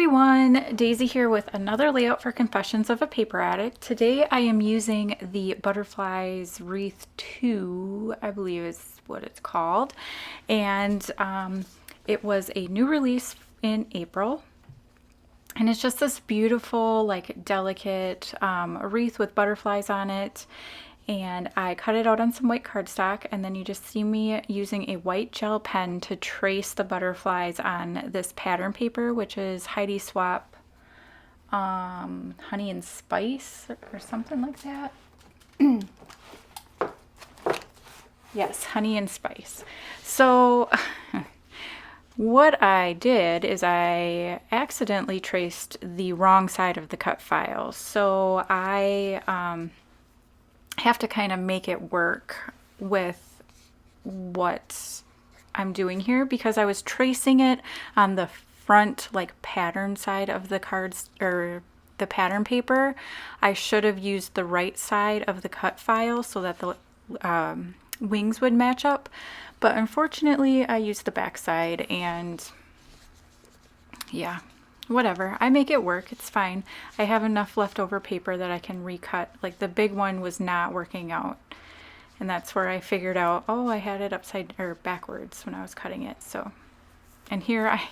everyone, Daisy here with another layout for Confessions of a Paper Addict. Today I am using the Butterflies Wreath 2, I believe is what it's called, and it was a new release in April. And it's just this beautiful, like delicate wreath with butterflies on it. And I cut it out on some white cardstock, and then you just see me using a white gel pen to trace the butterflies on this pattern paper, which is Heidi Swap Honey and Spice or something like that. Yes, Honey and Spice. So what I did is I accidentally traced the wrong side of the cut file. So I have to kind of make it work with what I'm doing here, because I was tracing it on the front like pattern side of the cards or the pattern paper. I should have used the right side of the cut file so that the wings would match up, but unfortunately I used the back side, and yeah, whatever. I make it work. It's fine. I have enough leftover paper that I can recut. Like the big one was not working out. And that's where I figured out, oh, I had it upside or backwards when I was cutting it. So, and here I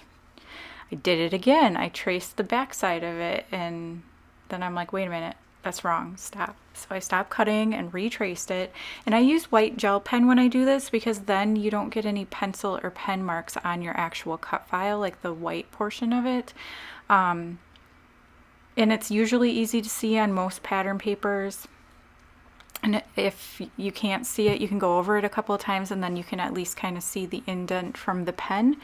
did it again. I traced the back side of it, and then I'm like, wait a minute, that's wrong. Stop. So I stopped cutting and retraced it. And I use white gel pen when I do this, because then you don't get any pencil or pen marks on your actual cut file, like the white portion of it. And it's usually easy to see on most pattern papers. And if you can't see it, you can go over it a couple of times, and then you can at least kind of see the indent from the pen.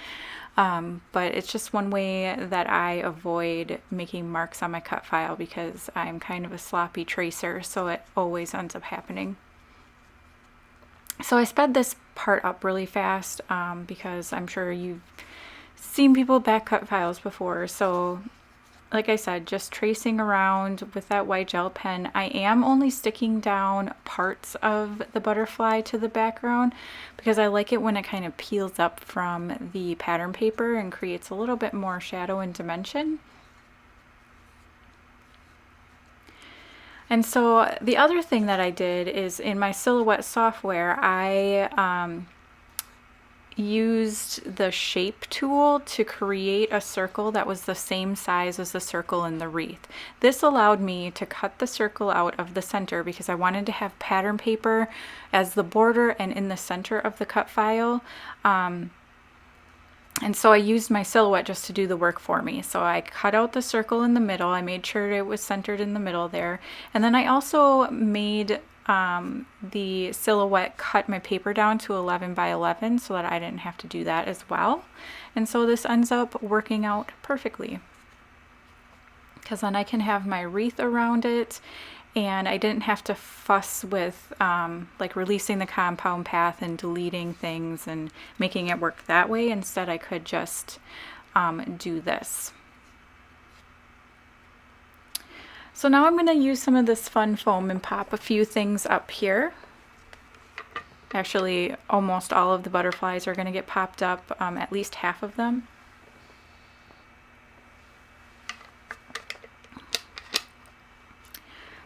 But it's just one way that I avoid making marks on my cut file, because I'm kind of a sloppy tracer, so it always ends up happening. So I sped this part up really fast because I'm sure you've seen people back cut files before. So like I said, just tracing around with that white gel pen. I am only sticking down parts of the butterfly to the background, because I like it when it kind of peels up from the pattern paper and creates a little bit more shadow and dimension. And so the other thing that I did is in my Silhouette software, I used the shape tool to create a circle that was the same size as the circle in the wreath. This allowed me to cut the circle out of the center, because I wanted to have pattern paper as the border and in the center of the cut file. And so I used my Silhouette just to do the work for me. So I cut out the circle in the middle. I made sure it was centered in the middle there. And then I also made the Silhouette cut my paper down to 11 by 11 so that I didn't have to do that as well. And so this ends up working out perfectly, because then I can have my wreath around it, and I didn't have to fuss with like releasing the compound path and deleting things and making it work that way. Instead, I could just do this. So now I'm going to use some of this fun foam and pop a few things up here. Actually, almost all of the butterflies are going to get popped up, at least half of them.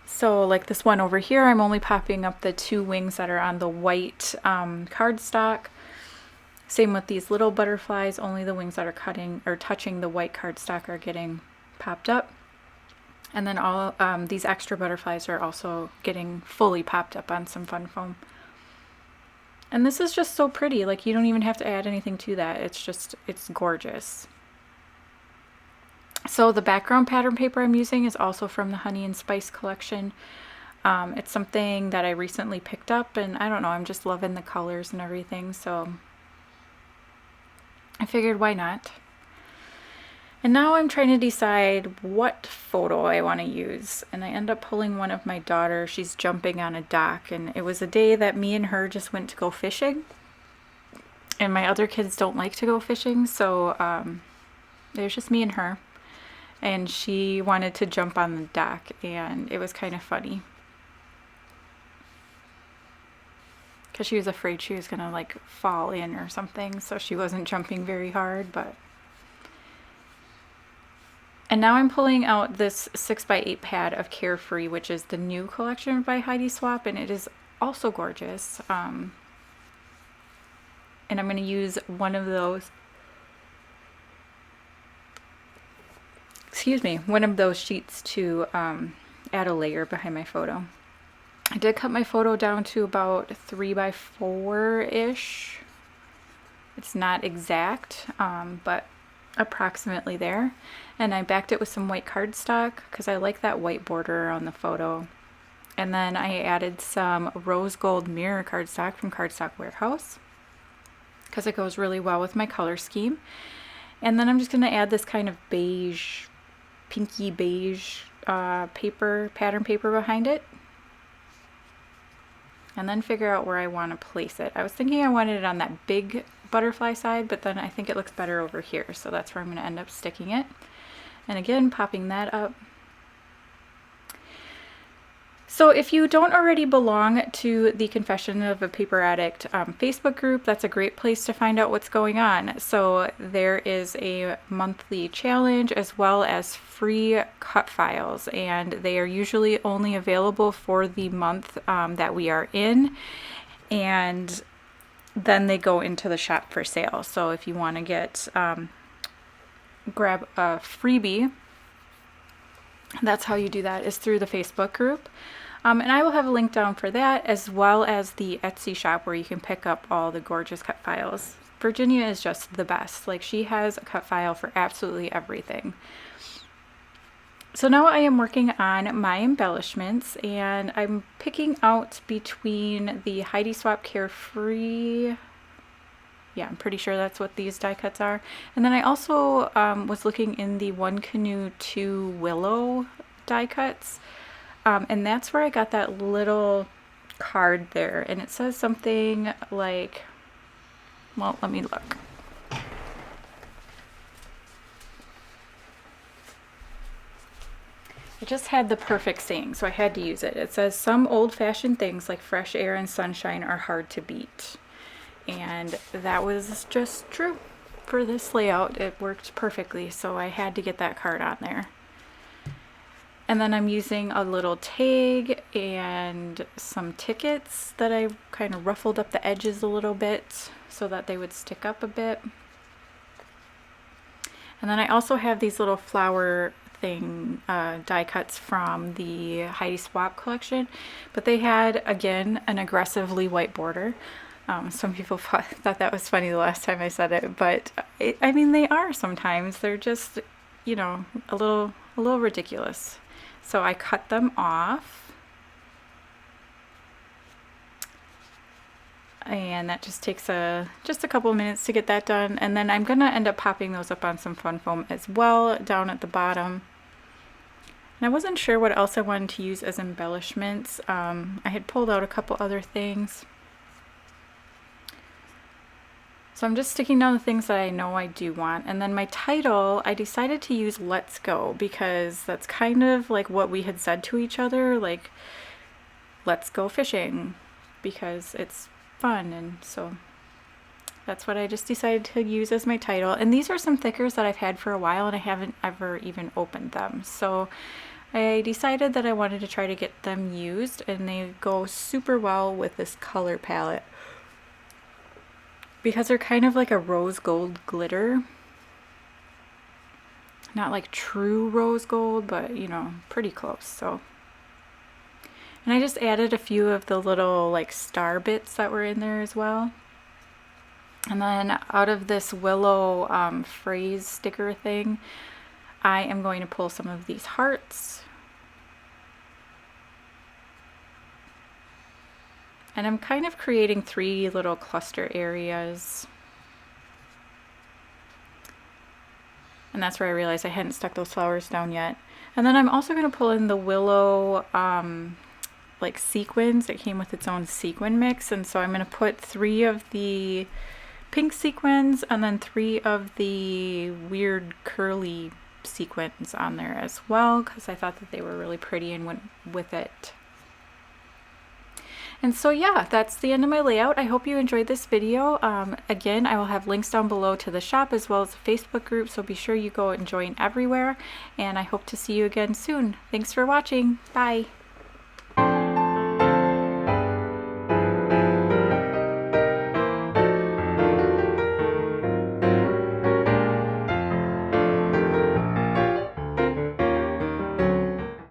So like this one over here, I'm only popping up the two wings that are on the white cardstock. Same with these little butterflies, only the wings that are cutting or touching the white cardstock are getting popped up. And then all these extra butterflies are also getting fully popped up on some fun foam. And this is just so pretty. Like, you don't even have to add anything to that. It's gorgeous. So the background pattern paper I'm using is also from the Honey and Spice collection. It's something that I recently picked up, and I don't know, I'm just loving the colors and everything. So I figured, why not? And now I'm trying to decide what photo I want to use. And I end up pulling one of my daughter. She's jumping on a dock. And it was a day that me and her just went to go fishing. And my other kids don't like to go fishing. So it was just me and her. And she wanted to jump on the dock. And it was kind of funny, because she was afraid she was going to like fall in or something. So she wasn't jumping very hard, but And now I'm pulling out this 6x8 pad of Carefree, which is the new collection by Heidi Swapp, and it is also gorgeous. And I'm going to use one of those, one of those sheets to add a layer behind my photo. I did cut my photo down to about 3x4-ish. It's not exact, but approximately there. And I backed it with some white cardstock because I like that white border on the photo. And then I added some rose gold mirror cardstock from Cardstock Warehouse because it goes really well with my color scheme. And then I'm just going to add this kind of beige, pinky beige pattern paper behind it. And then figure out where I want to place it. I was thinking I wanted it on that big butterfly side, but then I think it looks better over here, so that's where I'm going to end up sticking it. And again, popping that up. So if you don't already belong to the Confession of a Paper Addict Facebook group, that's a great place to find out what's going on. So there is a monthly challenge as well as free cut files, and they are usually only available for the month that we are in, and then they go into the shop for sale. So if you want to get grab a freebie, that's how you do that, is through the Facebook group. And I will have a link down for that, as well as the Etsy shop where you can pick up all the gorgeous cut files. Virginia is just the best. Like, she has a cut file for absolutely everything. So now I am working on my embellishments, and I'm picking out between the Heidi Swapp Carefree. Yeah, I'm pretty sure that's what these die cuts are. And then I also was looking in the One Canoe 2 Willow die cuts. And that's where I got that little card there. And it says something like, well, let me look. It just had the perfect saying, so I had to use it. It says, some old-fashioned things like fresh air and sunshine are hard to beat. And that was just true for this layout. It worked perfectly, so I had to get that card on there. And then I'm using a little tag and some tickets that I kind of ruffled up the edges a little bit so that they would stick up a bit. And then I also have these little flower thing die cuts from the Heidi Swapp collection, but they had, again, an aggressively white border. Some people thought that was funny the last time I said it, but I mean, they are sometimes. They're just, you know, a little ridiculous. So I cut them off, and that just takes just a couple of minutes to get that done. And then I'm gonna end up popping those up on some fun foam as well down at the bottom. And I wasn't sure what else I wanted to use as embellishments. I had pulled out a couple other things. So I'm just sticking down the things that I know I do want. And then my title, I decided to use Let's Go, because that's kind of like what we had said to each other, like, let's go fishing, because it's fun. And so that's what I just decided to use as my title. And these are some thickers that I've had for a while, and I haven't ever even opened them. So I decided that I wanted to try to get them used, and they go super well with this color palette, because they're kind of like a rose gold glitter. Not like true rose gold, but, you know, pretty close. So, and I just added a few of the little like star bits that were in there as well. And then out of this willow phrase sticker thing, I am going to pull some of these hearts. And I'm kind of creating 3 little cluster areas. And that's where I realized I hadn't stuck those flowers down yet. And then I'm also going to pull in the willow like sequins. It came with its own sequin mix. And so I'm going to put 3 of the pink sequins and then 3 of the weird curly sequins on there as well, because I thought that they were really pretty and went with it. And so yeah, that's the end of my layout. I hope you enjoyed this video. Again, I will have links down below to the shop as well as the Facebook group, so be sure you go and join everywhere. And I hope to see you again soon. Thanks for watching. Bye.